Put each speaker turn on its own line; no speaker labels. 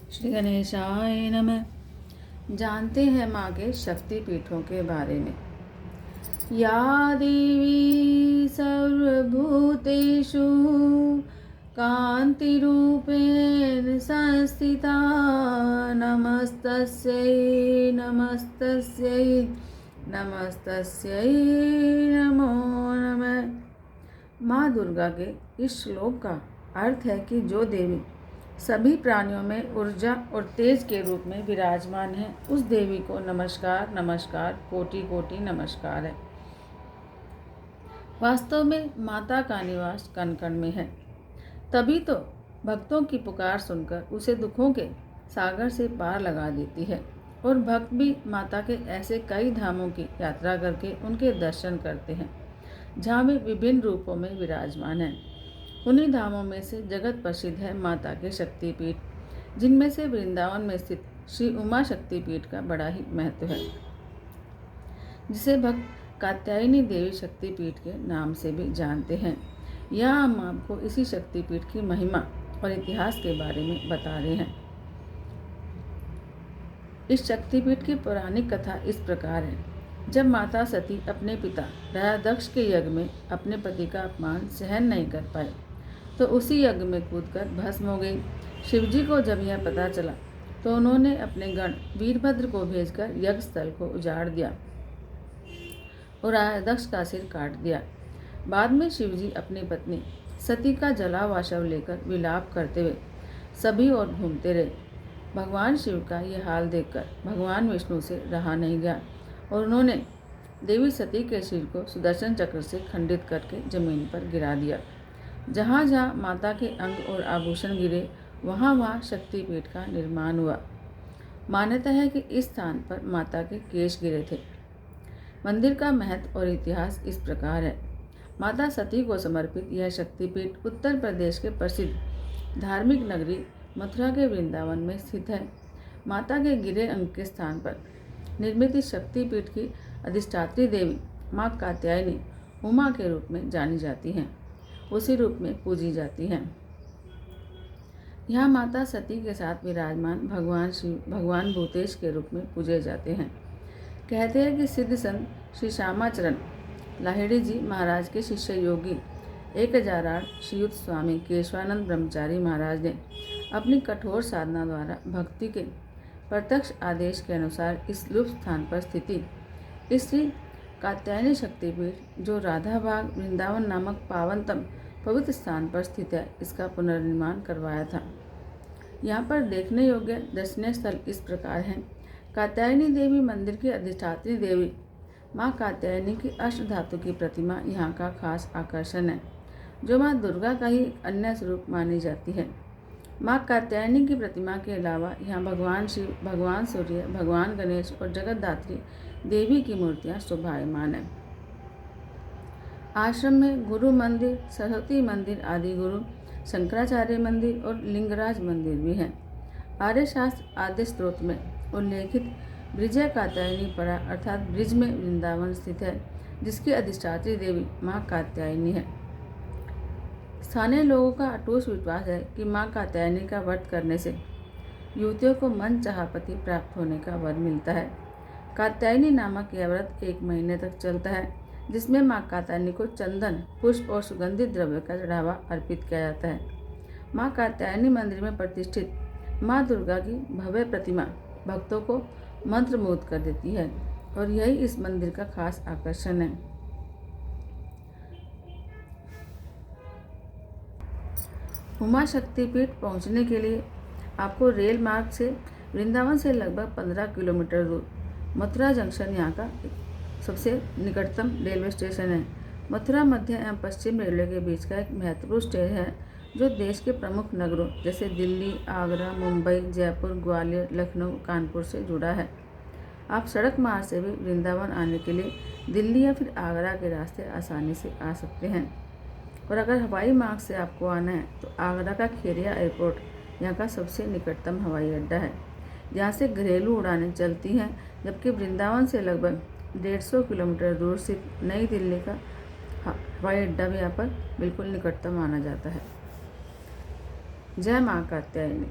श्री गणेशाय नमः। जानते हैं माँ के शक्ति पीठों के बारे में। या देवी सर्वभूतेषु कान्तिरूपेण संस्थिता नमस्तस्यै नमस्तस्यै नमस्तस्यै नमो नमः। माँ दुर्गा के इस श्लोक का अर्थ है कि जो देवी सभी प्राणियों में ऊर्जा और तेज के रूप में विराजमान है, उस देवी को नमस्कार नमस्कार कोटि कोटि नमस्कार है। वास्तव में माता का निवास कण कण में है, तभी तो भक्तों की पुकार सुनकर उसे दुखों के सागर से पार लगा देती है। और भक्त भी माता के ऐसे कई धामों की यात्रा करके उनके दर्शन करते हैं, जहाँ वे विभिन्न रूपों में विराजमान हैं। उन्हीं धामों में से जगत प्रसिद्ध है माता के शक्तिपीठ, जिनमें से वृंदावन में स्थित श्री उमा शक्तिपीठ का बड़ा ही महत्व है, जिसे भक्त कात्यायनी देवी शक्तिपीठ के नाम से भी जानते हैं। यहाँ हम आपको इसी शक्तिपीठ की महिमा और इतिहास के बारे में बता रहे हैं। इस शक्तिपीठ की पौराणिक कथा इस प्रकार है। जब माता सती अपने पिता राजा दक्ष के यज्ञ में अपने पति का अपमान सहन नहीं कर पाए, तो उसी यज्ञ में कूदकर भस्म हो गई। शिवजी को जब यह पता चला, तो उन्होंने अपने गण वीरभद्र को भेजकर यज्ञ स्थल को उजाड़ दिया और राजा दक्ष का सिर काट दिया। बाद में शिवजी अपनी पत्नी सती का जला हुआ शव लेकर विलाप करते हुए सभी ओर घूमते रहे। भगवान शिव का यह हाल देखकर भगवान विष्णु से रहा नहीं गया और उन्होंने देवी सती के सिर को सुदर्शन चक्र से खंडित करके जमीन पर गिरा दिया। जहाँ जहाँ माता के अंग और आभूषण गिरे, वहाँ वहाँ शक्तिपीठ का निर्माण हुआ। मान्यता है कि इस स्थान पर माता के केश गिरे थे। मंदिर का महत्व और इतिहास इस प्रकार है। माता सती को समर्पित यह शक्तिपीठ उत्तर प्रदेश के प्रसिद्ध धार्मिक नगरी मथुरा के वृंदावन में स्थित है। माता के गिरे अंग के स्थान पर निर्मित इस शक्तिपीठ की अधिष्ठात्री देवी माँ कात्यायनी उमा के रूप में जानी जाती हैं, उसी रूप में पूजी जाती हैं। यहाँ माता सती के साथ विराजमान भगवान शिव भगवान भूतेश के रूप में पूजे जाते हैं। कहते हैं कि सिद्ध संत श्री श्यामाचरण लाहिड़ी जी महाराज के शिष्य योगी 1008 श्रीयुत स्वामी केशवानंद ब्रह्मचारी महाराज ने अपनी कठोर साधना द्वारा भक्ति के प्रत्यक्ष आदेश के अनुसार इस लुप्त स्थान पर स्थिति इस श्री कात्यायनी शक्तिपीठ, जो राधा बाग वृंदावन नामक पावनतम पवित्र स्थान पर स्थित है, इसका पुनर्निर्माण करवाया था। यहाँ पर देखने योग्य दर्शनीय स्थल इस प्रकार हैं। कात्यायनी देवी मंदिर की अधिष्ठात्री देवी माँ कात्यायनी की अष्ट धातु की प्रतिमा यहाँ का खास आकर्षण है, जो माँ दुर्गा का ही अन्य स्वरूप मानी जाती है। माँ कात्यायनी की प्रतिमा के अलावा यहाँ भगवान शिव, भगवान सूर्य, भगवान गणेश और जगतधात्री देवी की मूर्तियाँ शोभायमान हैं। आश्रम में गुरु मंदिर, सरस्वती मंदिर, आदि गुरु, शंकराचार्य मंदिर और लिंगराज मंदिर भी हैं। आर्य शास्त्र आद्य स्त्रोत में उल्लेखित ब्रिजय कात्यायनी परा अर्थात ब्रिज में वृंदावन स्थित है, जिसकी अधिष्ठात्री देवी माँ कात्यायनी है। स्थानीय लोगों का अटूट विश्वास है कि माँ कात्यायनी का व्रत करने से युवतियों को मन चाहा पति प्राप्त होने का वर मिलता है। कात्यायनी नामक यह व्रत 1 महीने तक चलता है, जिसमें माँ कात्यायनी को चंदन, पुष्प और सुगंधित द्रव्य का चढ़ावा अर्पित किया जाता है। माँ कात्यायनी मंदिर में प्रतिष्ठित माँ दुर्गा की भव्य प्रतिमा भक्तों को मंत्रमुग्ध कर देती है और यही इस मंदिर का खास आकर्षण है। उमा शक्तिपीठ पहुंचने के लिए आपको रेल मार्ग से वृंदावन से लगभग 15 किलोमीटर दूर मथुरा जंक्शन यहाँ का सबसे निकटतम रेलवे स्टेशन है। मथुरा मध्य एवं पश्चिम रेलवे के बीच का एक महत्वपूर्ण स्टेशन है, जो देश के प्रमुख नगरों जैसे दिल्ली, आगरा, मुंबई, जयपुर, ग्वालियर, लखनऊ, कानपुर से जुड़ा है। आप सड़क मार्ग से भी वृंदावन आने के लिए दिल्ली या फिर आगरा के रास्ते आसानी से आ सकते हैं। और अगर हवाई मार्ग से आपको आना है तो आगरा का खेरिया एयरपोर्ट यहाँ का सबसे निकटतम हवाई अड्डा है, जहाँ से घरेलू उड़ानें चलती हैं, जबकि वृंदावन से लगभग 150 किलोमीटर दूर स्थित नई दिल्ली का हवाई अड्डा भी यहाँ पर बिल्कुल निकटतम माना जाता है। जय माँ कात्यायनी।